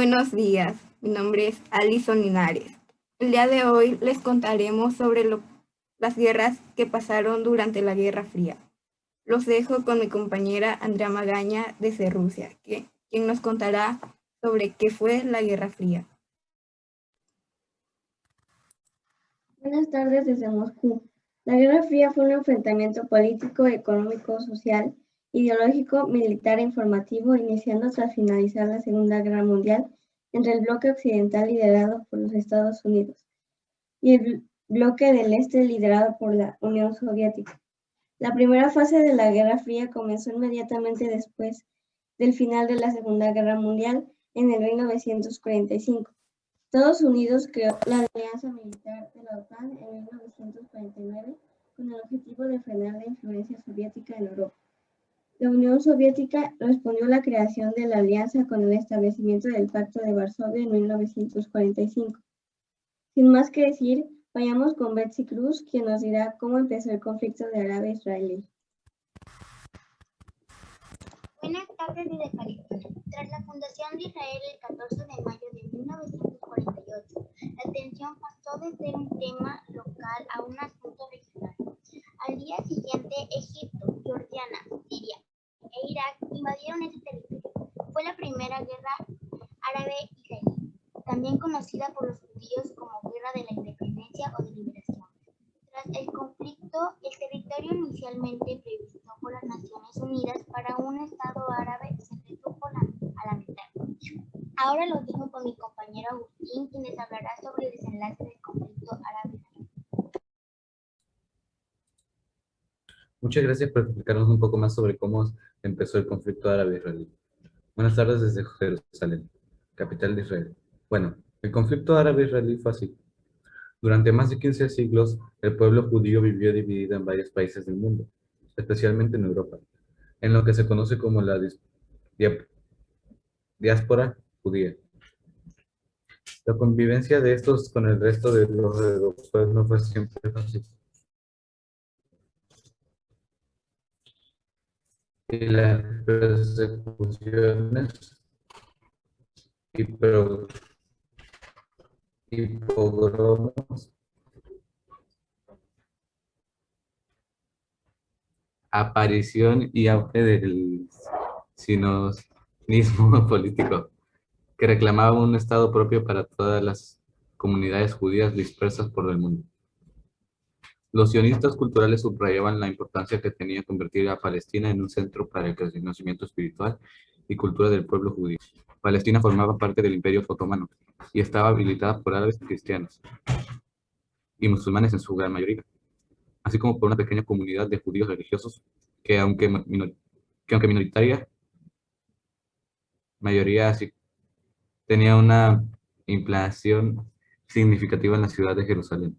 Buenos días, mi nombre es Alison Linares. El día de hoy les contaremos sobre las guerras que pasaron durante la Guerra Fría. Los dejo con mi compañera Andrea Magaña desde Rusia, quien nos contará sobre qué fue la Guerra Fría. Buenas tardes desde Moscú. La Guerra Fría fue un enfrentamiento político, económico, social, ideológico, militar e informativo iniciando tras finalizar la Segunda Guerra Mundial entre el bloque occidental liderado por los Estados Unidos y el bloque del este liderado por la Unión Soviética. La primera fase de la Guerra Fría comenzó inmediatamente después del final de la Segunda Guerra Mundial en el 1945. Estados Unidos creó la Alianza Militar de la OTAN en 1949 con el objetivo de frenar la influencia soviética en Europa. La Unión Soviética respondió a la creación de la alianza con el establecimiento del Pacto de Varsovia en 1945. Sin más que decir, vayamos con Betsy Cruz, quien nos dirá cómo empezó el conflicto de Arabia-Israelí. Buenas tardes desde California. Tras la fundación de Israel el 14 de mayo de 1948, la tensión pasó de ser un tema local a un asunto regional. Al día siguiente, Egipto, Jordania, Siria e Irak invadieron ese territorio. Fue la primera guerra árabe-israelí, también conocida por los judíos como Guerra de la Independencia o de Liberación. Tras el conflicto, el territorio inicialmente previsto por las Naciones Unidas para un Estado árabe se redujo a la mitad. Ahora los dejo con mi compañero Agustín, quien les hablará sobre el desenlace del conflicto árabe-israelí. Muchas gracias por explicarnos un poco más sobre cómo empezó el conflicto árabe-israelí. Buenas tardes desde Jerusalén, capital de Israel. Bueno, el conflicto árabe-israelí fue así. Durante más de 15 siglos, el pueblo judío vivió dividido en varios países del mundo, especialmente en Europa, en lo que se conoce como la diáspora judía. La convivencia de estos con el resto de los europeos no fue siempre fácil. Y las persecuciones y pogromos, aparición y auge del sionismo político, que reclamaba un estado propio para todas las comunidades judías dispersas por el mundo. Los sionistas culturales subrayaban la importancia que tenía convertir a Palestina en un centro para el conocimiento espiritual y cultura del pueblo judío. Palestina formaba parte del Imperio Otomano y estaba habilitada por árabes cristianos y musulmanes en su gran mayoría, así como por una pequeña comunidad de judíos religiosos que aunque minoritaria, mayoría así, tenía una implantación significativa en la ciudad de Jerusalén,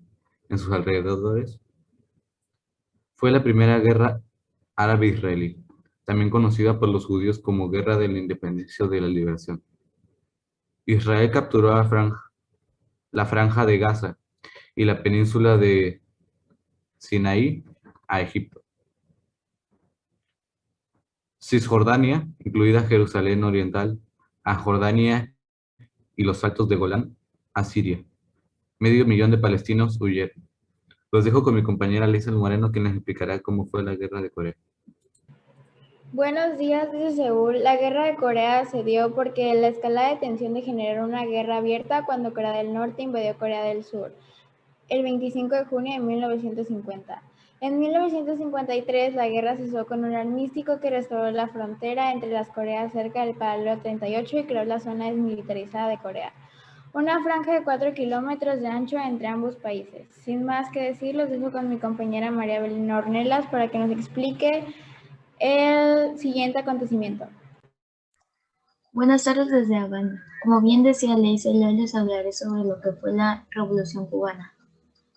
en sus alrededores. Fue la primera guerra árabe-israelí, también conocida por los judíos como Guerra de la Independencia o de la Liberación. Israel capturó la franja de Gaza y la península de Sinaí a Egipto. Cisjordania, incluida Jerusalén Oriental, a Jordania y los Altos de Golán, a Siria. 500,000 de palestinos huyeron. Los dejo con mi compañera Lisa Moreno, quien les explicará cómo fue la Guerra de Corea. Buenos días desde Seúl. La Guerra de Corea se dio porque la escalada de tensión generó una guerra abierta cuando Corea del Norte invadió Corea del Sur el 25 de junio de 1950. En 1953, la guerra cesó con un armisticio que restauró la frontera entre las Coreas cerca del paralelo 38 y creó la zona desmilitarizada de Corea, una franja de 4 kilómetros de ancho entre ambos países. Sin más que decir, los dejo con mi compañera María Belén Ornelas para que nos explique el siguiente acontecimiento. Buenas tardes desde Habana. Como bien decía Leisa, yo les hablaré sobre lo que fue la Revolución Cubana.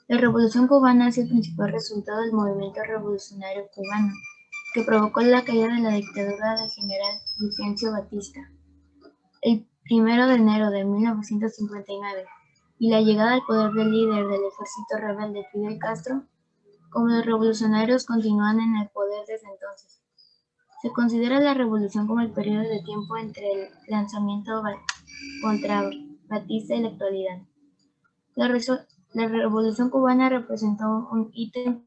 La Revolución Cubana es el principal resultado del movimiento revolucionario cubano, que provocó la caída de la dictadura del general Fulgencio Batista el 1 de enero de 1959 y la llegada al poder del líder del ejército rebelde Fidel Castro. Como los revolucionarios continúan en el poder desde entonces, se considera la revolución como el periodo de tiempo entre el lanzamiento contra Batista en la actualidad. La Revolución Cubana representó un hito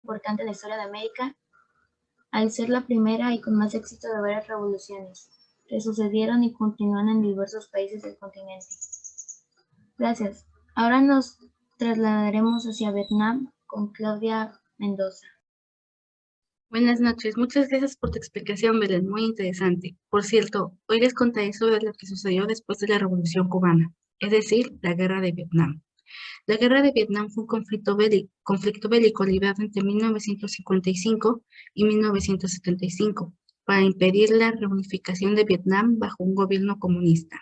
importante en la historia de América, al ser la primera y con más éxito de varias revoluciones que sucedieron y continúan en diversos países del continente. Gracias. Ahora nos trasladaremos hacia Vietnam con Claudia Mendoza. Buenas noches, muchas gracias por tu explicación, Belén, muy interesante. Por cierto, hoy les contaré sobre lo que sucedió después de la Revolución Cubana, es decir, la Guerra de Vietnam. La Guerra de Vietnam fue un conflicto bélico librado entre 1955 y 1975 para impedir la reunificación de Vietnam bajo un gobierno comunista.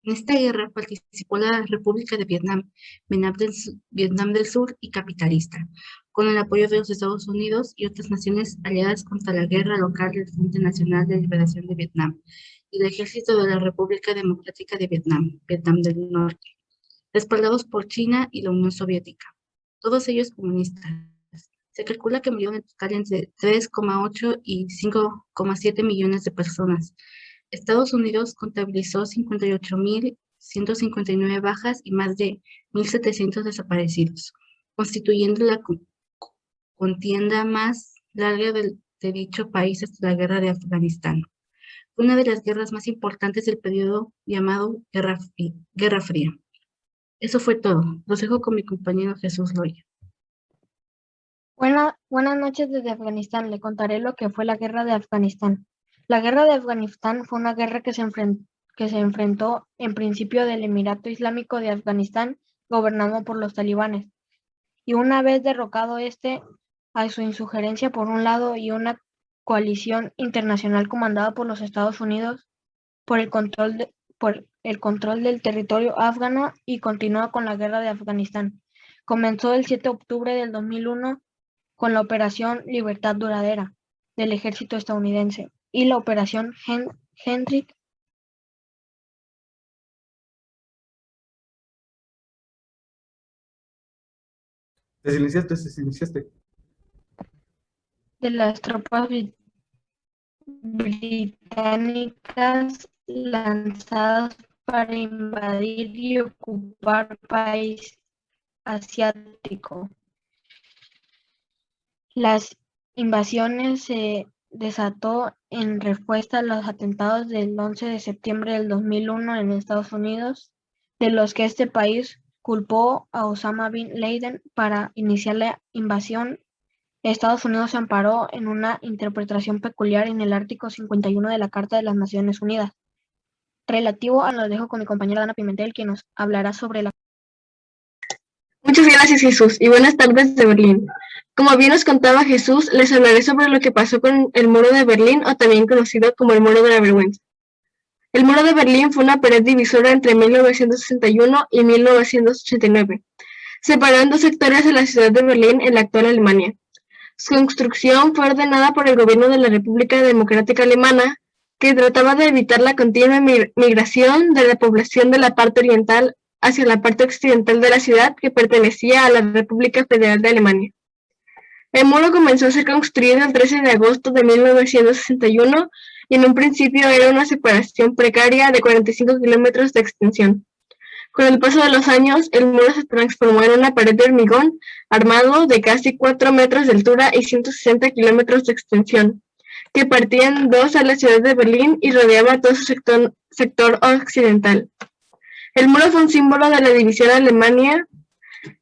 En esta guerra participó la República de Vietnam, Vietnam del Sur y capitalista, con el apoyo de los Estados Unidos y otras naciones aliadas contra la guerra local del Frente Nacional de Liberación de Vietnam y el Ejército de la República Democrática de Vietnam, Vietnam del Norte, respaldados por China y la Unión Soviética, todos ellos comunistas. Se calcula que murieron en total entre 3,8 y 5,7 millones de personas. Estados Unidos contabilizó 58.159 bajas y más de 1.700 desaparecidos, constituyendo la contienda más larga de dicho país hasta la Guerra de Afganistán. Fue una de las guerras más importantes del periodo llamado Guerra Fría. Eso fue todo. Los dejo con mi compañero Jesús Loya. Buenas noches desde Afganistán. Le contaré lo que fue la Guerra de Afganistán. La Guerra de Afganistán fue una guerra que se enfrentó en principio del Emirato Islámico de Afganistán, gobernado por los talibanes, y una vez derrocado a su insurgencia por un lado y una coalición internacional comandada por los Estados Unidos por el control del territorio afgano, y continúa con la Guerra de Afganistán. Comenzó el 7 de octubre del 2001 con la Operación Libertad Duradera del ejército estadounidense y la Operación Hendrik. Te silenciaste. De las tropas británicas lanzadas para invadir y ocupar país asiático. Las invasiones se desató en respuesta a los atentados del 11 de septiembre del 2001 en Estados Unidos, de los que este país culpó a Osama Bin Laden para iniciar la invasión. Estados Unidos se amparó en una interpretación peculiar en el artículo 51 de la Carta de las Naciones Unidas. Relativo a lo dejo con mi compañera Dana Pimentel, quien nos hablará sobre la... Muchas gracias, Jesús, y buenas tardes de Berlín. Como bien nos contaba Jesús, les hablaré sobre lo que pasó con el Muro de Berlín, o también conocido como el Muro de la Vergüenza. El Muro de Berlín fue una pared divisora entre 1961 y 1989. Separó en dos sectores de la ciudad de Berlín en la actual Alemania. Su construcción fue ordenada por el gobierno de la República Democrática Alemana, que trataba de evitar la continua migración de la población de la parte oriental hacia la parte occidental de la ciudad, que pertenecía a la República Federal de Alemania. El muro comenzó a ser construido el 13 de agosto de 1961 y en un principio era una separación precaria de 45 kilómetros de extensión. Con el paso de los años, el muro se transformó en una pared de hormigón armado de casi 4 metros de altura y 160 kilómetros de extensión, que partía en dos a la ciudad de Berlín y rodeaba todo su sector occidental. El muro fue un símbolo de la división Alemania,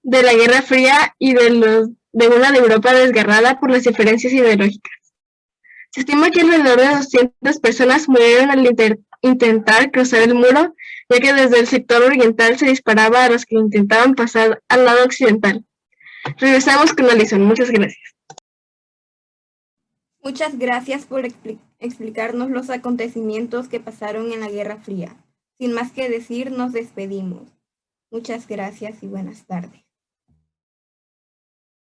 de la Guerra Fría y de una Europa desgarrada por las diferencias ideológicas. Se estima que alrededor de 200 personas murieron al intentar cruzar el muro, ya que desde el sector oriental se disparaba a los que intentaban pasar al lado occidental. Regresamos con Alison. Muchas gracias. Muchas gracias por explicarnos los acontecimientos que pasaron en la Guerra Fría. Sin más que decir, nos despedimos. Muchas gracias y buenas tardes.